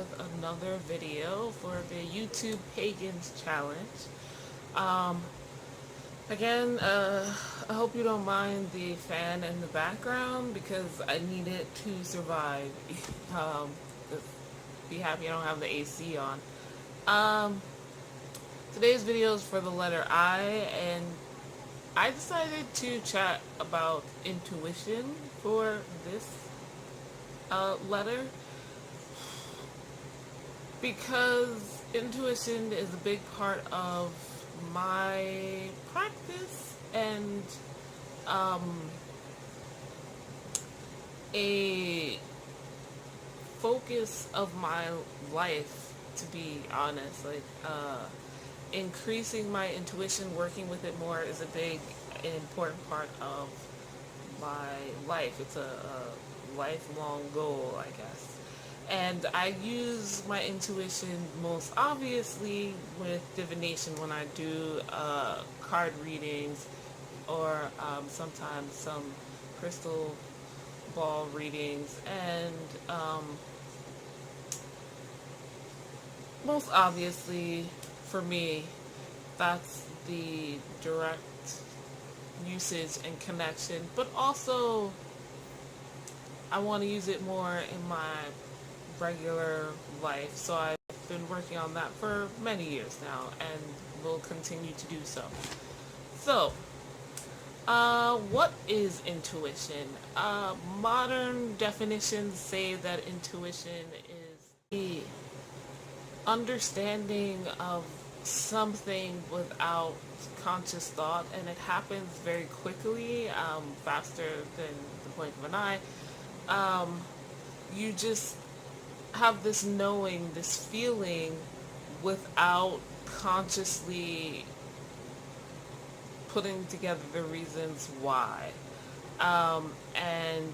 with another video for the YouTube Pagans Challenge. Um, again, I hope you don't mind the fan in the background because I need it to survive. um, be happy I don't have the AC on. Um, today's video is for the letter I, and I decided to chat about intuition for this letter because intuition is a big part of my practice and um, a focus of my life, to be honest. Increasing my intuition, working with it more is a big and important part of my life. It's a lifelong goal, I guess. And I use my intuition most obviously with divination when I do card readings or sometimes some crystal ball readings. And most obviously for me, that's the direct usage and connection. But also, I want to use it more in my regular life, so I've been working on that for many years now and will continue to do so. So, what is intuition? Modern definitions say that intuition is the understanding of something without conscious thought, and it happens very quickly, faster than the blink of an eye. You just have this knowing, this feeling without consciously putting together the reasons why. And,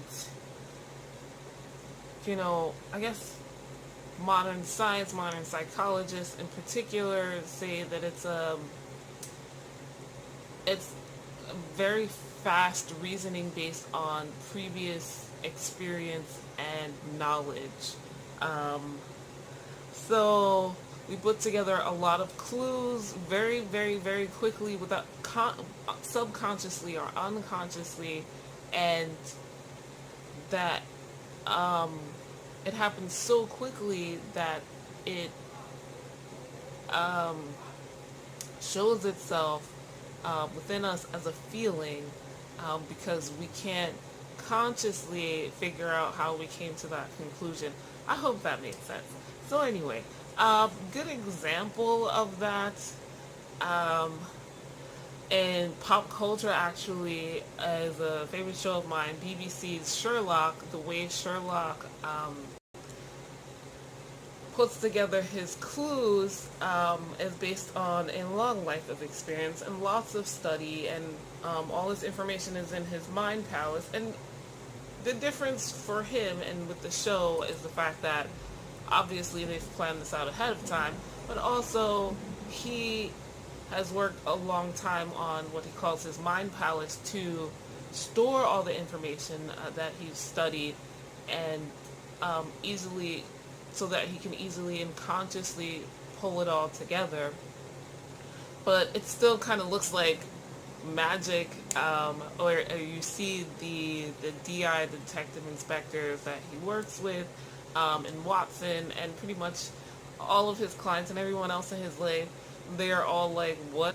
I guess modern science, modern psychologists in particular say that it's a very fast reasoning based on previous experience and knowledge. So we put together a lot of clues very, very, very quickly without subconsciously or unconsciously, and that it happens so quickly that it shows itself within us as a feeling, because we can't consciously figure out how we came to that conclusion. I hope that makes sense. So anyway, good example of that in pop culture actually is a favorite show of mine, BBC's Sherlock. The way Sherlock puts together his clues is based on a long life of experience and lots of study, and all this information is in his mind palace. And the difference for him and with the show is the fact that obviously they've planned this out ahead of time, but also he has worked a long time on what he calls his mind palace to store all the information that he's studied and easily, so that he can easily and consciously pull it all together. But it still kind of looks like magic, or you see the DI, the detective inspectors that he works with, and Watson, and pretty much all of his clients and everyone else in his life, they are all like, what?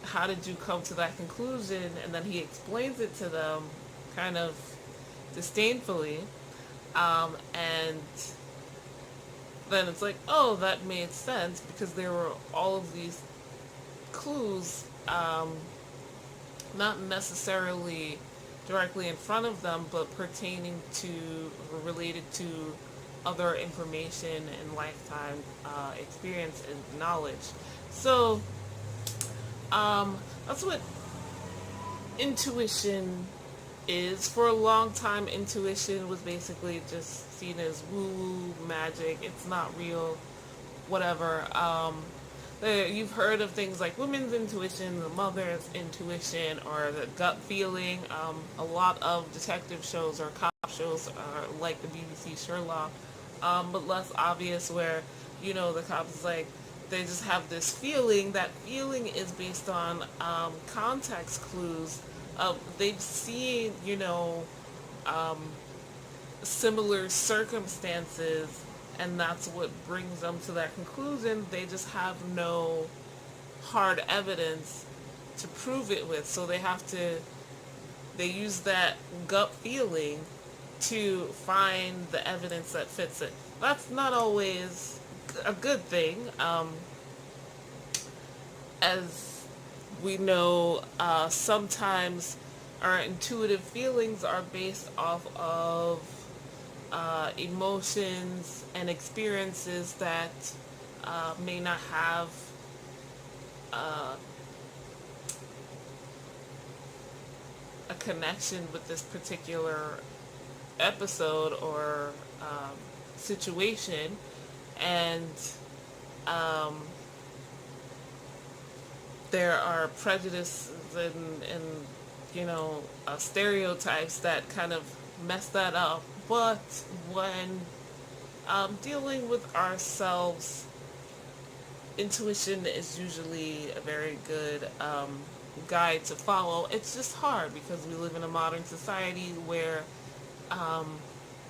How did you come to that conclusion? And then he explains it to them kind of disdainfully, and then it's like, oh, that made sense because there were all of these clues, not necessarily directly in front of them, but pertaining to, related to other information and lifetime experience and knowledge. So that's what intuition is. For a long time, intuition was basically just seen as woo-woo magic. It's not real, whatever. You've heard of things like women's intuition, the mother's intuition, or the gut feeling. A lot of detective shows or cop shows, like the BBC Sherlock, but less obvious where, the cops is like, they just have this feeling. That feeling is based on context clues. They've seen, um, similar circumstances, and that's what brings them to that conclusion. They just have no hard evidence to prove it with, so they use that gut feeling to find the evidence that fits it. That's not always a good thing. As we know, sometimes our intuitive feelings are based off of emotions and experiences that may not have uh, a connection with this particular episode or situation, and um, there are prejudices and stereotypes that kind of mess that up. But when dealing with ourselves, intuition is usually a very good guide to follow. It's just hard because we live in a modern society where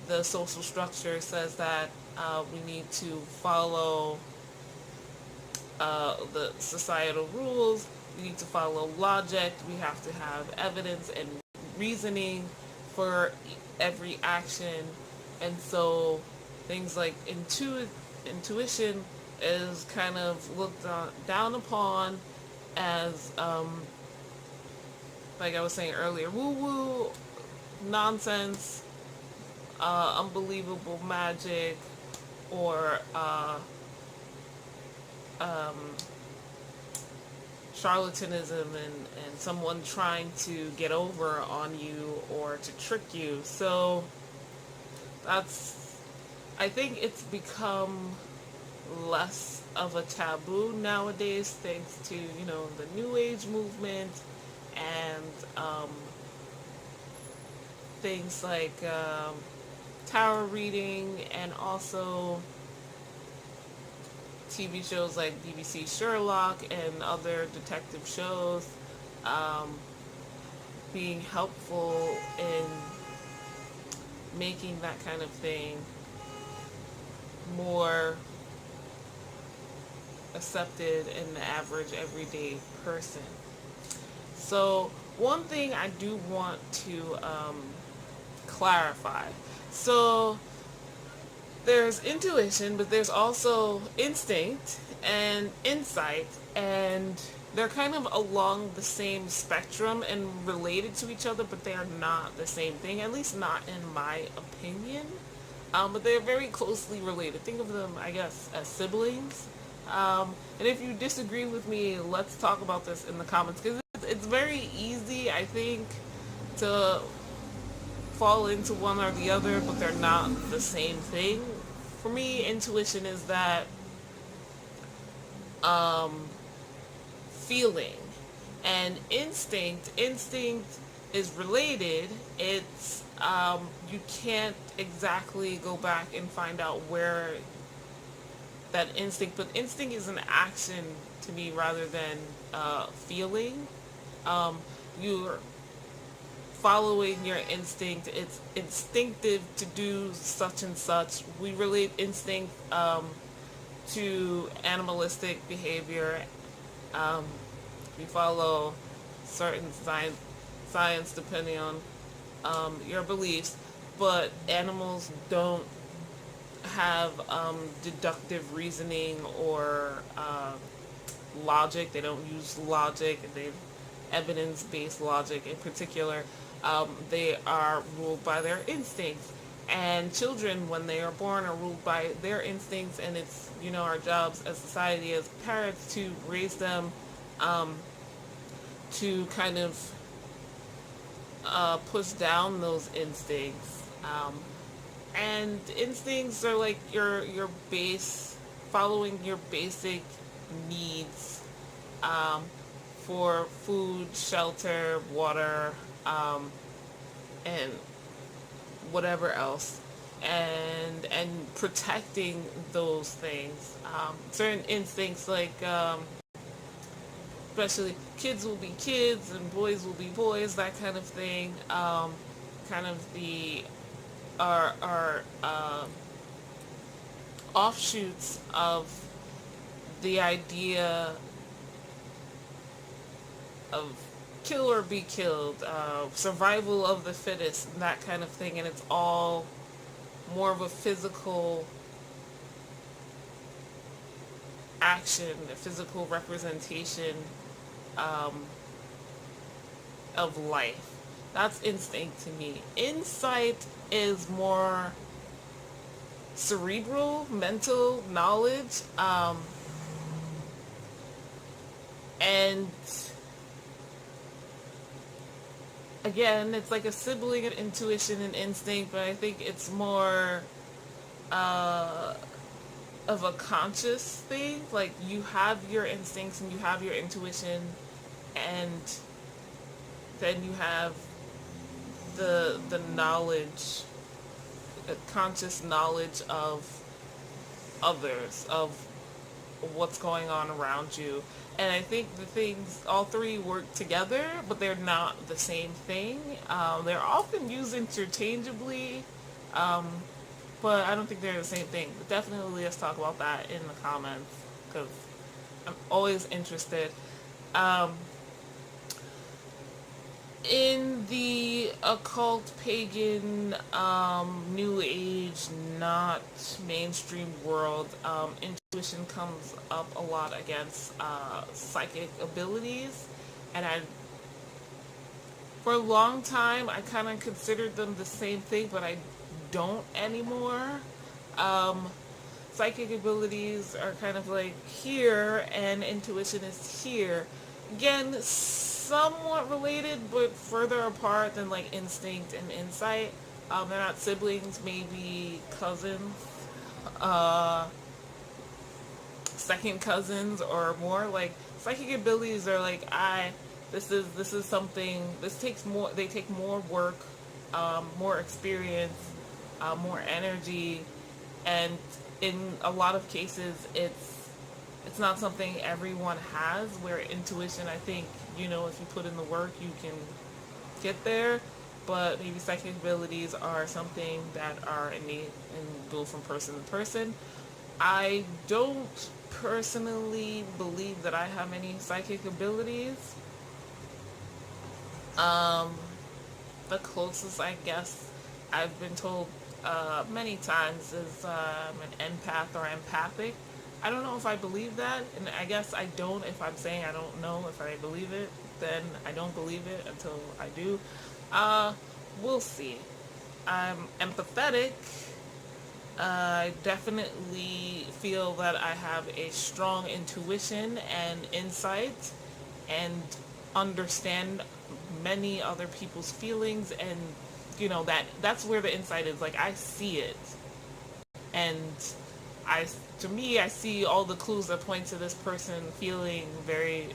the social structure says that we need to follow the societal rules. We need to follow logic. We have to have evidence and reasoning for every action. And so things like intuition is kind of looked down upon as, like I was saying earlier, woo-woo, nonsense, unbelievable magic, or charlatanism, and someone trying to get over on you or to trick you. So I think it's become less of a taboo nowadays, thanks to, the New Age movement, and things like tarot reading, and also TV shows like BBC Sherlock and other detective shows being helpful in making that kind of thing more accepted in the average everyday person. So one thing I do want to clarify. So there's intuition, but there's also instinct and insight, and they're kind of along the same spectrum and related to each other, but they are not the same thing, at least not in my opinion. But they're very closely related. Think of them, I guess, as siblings. And if you disagree with me, let's talk about this in the comments, because it's very easy, I think, to fall into one or the other, but they're not the same thing. For me, intuition is that feeling, and instinct is related. It's you can't exactly go back and find out where that instinct, but instinct is an action to me rather than feeling. You're following your instinct. It's instinctive to do such and such. We relate instinct to animalistic behavior. We follow certain science depending on your beliefs, but animals don't have deductive reasoning or logic. They don't use logic. They evidence-based logic in particular. They are ruled by their instincts, and children, when they are born, are ruled by their instincts. And it's our jobs as society, as parents, to raise them to kind of push down those instincts. And instincts are like your base, following your basic needs for food, shelter, water, and whatever else. and protecting those things. Certain instincts like especially kids will be kids and boys will be boys, that kind of thing. Kind of the are offshoots of the idea of kill or be killed, survival of the fittest, and that kind of thing, and it's all more of a physical action, a physical representation um, of life. That's instinct to me. Insight is more cerebral, mental knowledge, and again, it's like a sibling of intuition and instinct, but I think it's more uh, of a conscious thing. Like you have your instincts and you have your intuition, and then you have the knowledge, conscious knowledge of others, of what's going on around you. And I think the things, all three work together, but they're not the same thing. They're often used interchangeably, um, but I don't think they're the same thing. But definitely let's talk about that in the comments, because I'm always interested. Um, in the occult, pagan, new age, not mainstream world, intuition comes up a lot against psychic abilities, and for a long time I kind of considered them the same thing, but I don't anymore. um, Psychic abilities are kind of like here, and intuition is here. Again, somewhat related, but further apart than like instinct and insight. They're not siblings, maybe cousins, uh, second cousins or more. Like psychic abilities are like this is something. This takes more. They take more work, more experience, more energy, and in a lot of cases, it's not something everyone has. Where intuition, I think, if you put in the work, you can get there. But maybe psychic abilities are something that are innate and go from person to person. I don't personally believe that I have any psychic abilities. Um, the closest, I guess, I've been told many times is I'm an empath or empathic. I don't know if I believe that, and I guess I don't. If I'm saying I don't know if I believe it, then I don't believe it until I do. Uh, we'll see. I'm empathetic. I definitely feel that I have a strong intuition and insight, and understand many other people's feelings, and that's where the insight is. Like I see it, and I to me I see all the clues that point to this person feeling very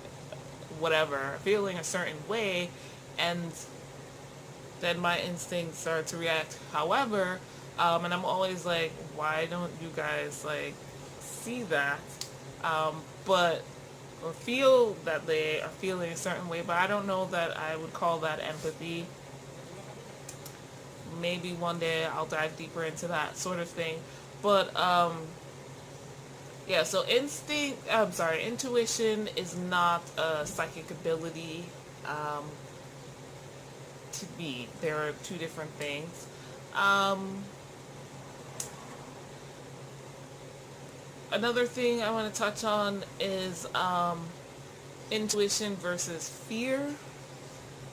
whatever, feeling a certain way, and then my instincts are to react however, and I'm always like, why don't you guys like see that, but or feel that they are feeling a certain way, but I don't know that I would call that empathy. Maybe one day I'll dive deeper into that sort of thing. But yeah, so intuition is not a psychic ability. Um, to me, there are two different things. Another thing I want to touch on is intuition versus fear.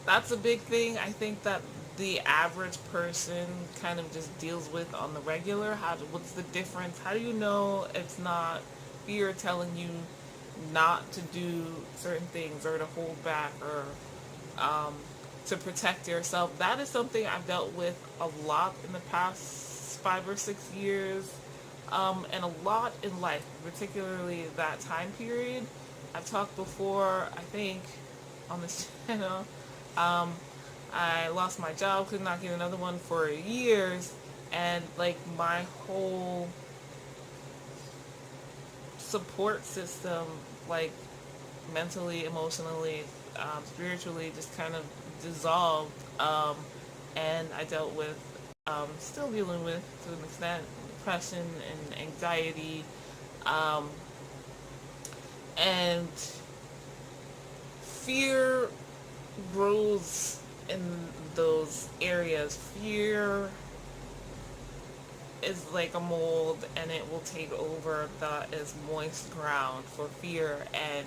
That's a big thing. I think that the average person kind of just deals with on the regular. What's the difference? How do you know it's not fear telling you not to do certain things, or to hold back, or to protect yourself? That is something I've dealt with a lot in the past 5 or 6 years, and a lot in life, particularly that time period. I've talked before, I think, on this channel. I lost my job, could not get another one for years, and like my whole support system, like mentally, emotionally, spiritually, just kind of dissolved. And I dealt with, still dealing with, to an extent, depression and anxiety, um, and fear grows in those areas. Fear is like a mold, and it will take over that is moist ground for fear, and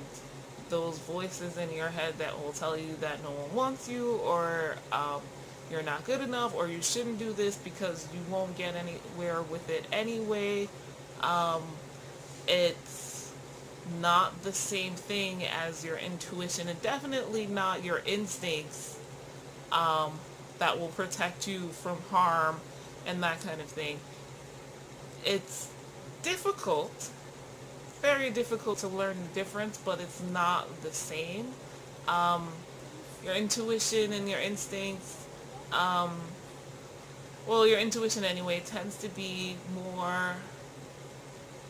those voices in your head that will tell you that no one wants you, or you're not good enough, or you shouldn't do this because you won't get anywhere with it anyway. Um, it's not the same thing as your intuition, and definitely not your instincts, um, that will protect you from harm and that kind of thing. It's difficult, very difficult to learn the difference, but it's not the same. Um, your intuition and your instincts, um, well, your intuition anyway, tends to be more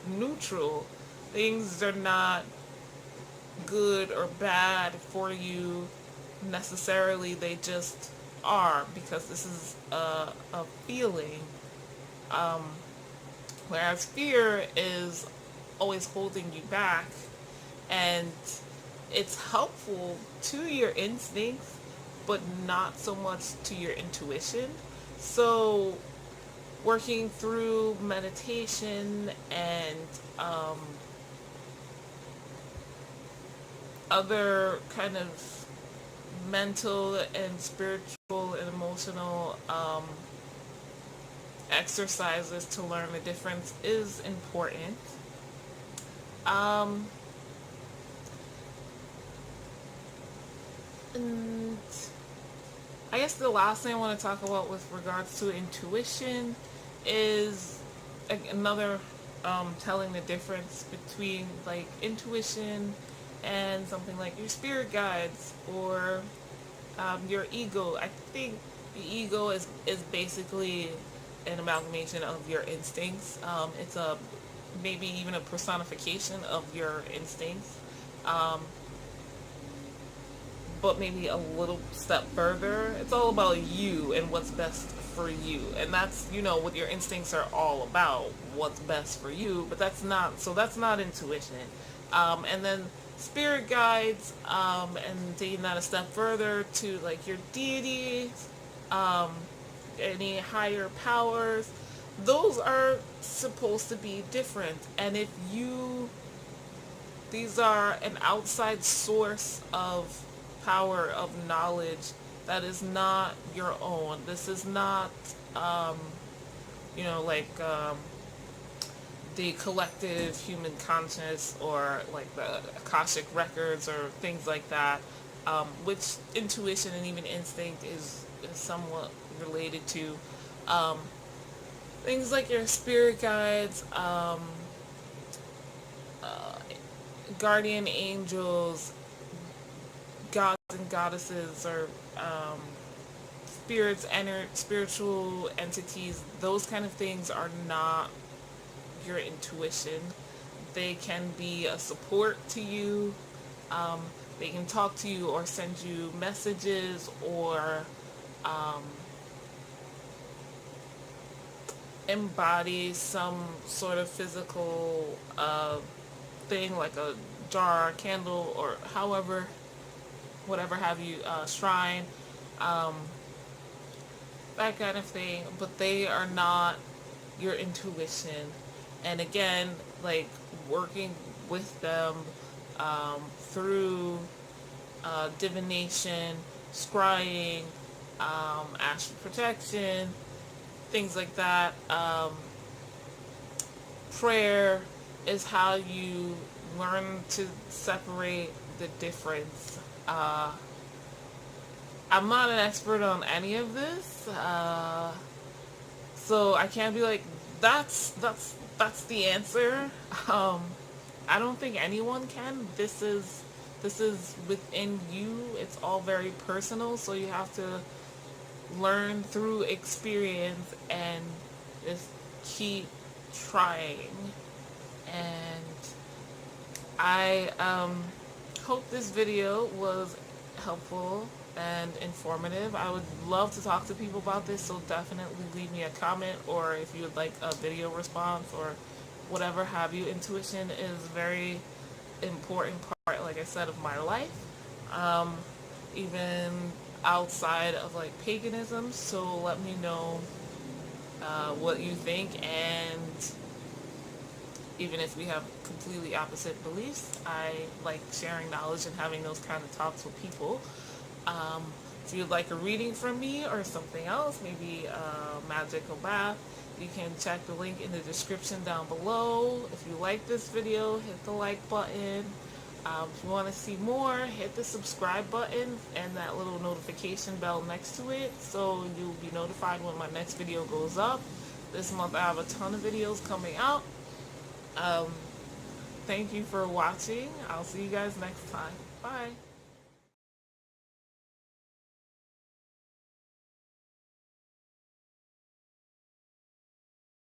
neutral. Things are not good or bad for you necessarily, they just are, because this is a feeling. Um, Whereas fear is always holding you back, and it's helpful to your instincts, but not so much to your intuition. So, working through meditation and other kind of mental and spiritual and emotional exercises to learn the difference is important. Um, and I guess the last thing I want to talk about with regards to intuition is another telling the difference between like intuition and something like your spirit guides or your ego. I think the ego is basically an amalgamation of your instincts. It's a maybe even a personification of your instincts, um, but maybe a little step further. It's all about you and what's best for you, and that's what your instincts are all about. What's best for you, but that's not intuition. And then spirit guides, and taking that a step further to like your deities, um, any higher powers, those are supposed to be different. And if these are an outside source of power, of knowledge that is not your own. This is not, um, like the collective human conscious, or like the Akashic records or things like that, which intuition and even instinct is somewhat related to. Um, Things like your spirit guides, uh, guardian angels, gods and goddesses, or spiritual entities. Those kind of things are not your intuition. They can be a support to you. Um, they can talk to you or send you messages, or um, embody some sort of physical thing, like a jar, candle, or whatever have you, shrine, um, that kind of thing. But they are not your intuition. And again, like working with them through divination, scrying, astral protection, things like that. Prayer is how you learn to separate the difference. I'm not an expert on any of this, so I can't be like, that's the answer. I don't think anyone can. This is within you. It's all very personal, so you have to learn through experience and Just keep trying. And I hope this video was helpful and informative. I would love to talk to people about this, so definitely leave me a comment, or if you would like a video response or whatever have you. Intuition is a very important part, like I said, of my life, even outside of like paganism. So let me know what you think, and even if we have completely opposite beliefs, I like sharing knowledge and having those kind of talks with people. If you'd like a reading from me or something else, maybe a magical bath, you can check the link in the description down below. If you like this video, hit the like button. If you want to see more, hit the subscribe button and that little notification bell next to it, so you'll be notified when my next video goes up. This month I have a ton of videos coming out. Thank you for watching. I'll see you guys next time. Bye.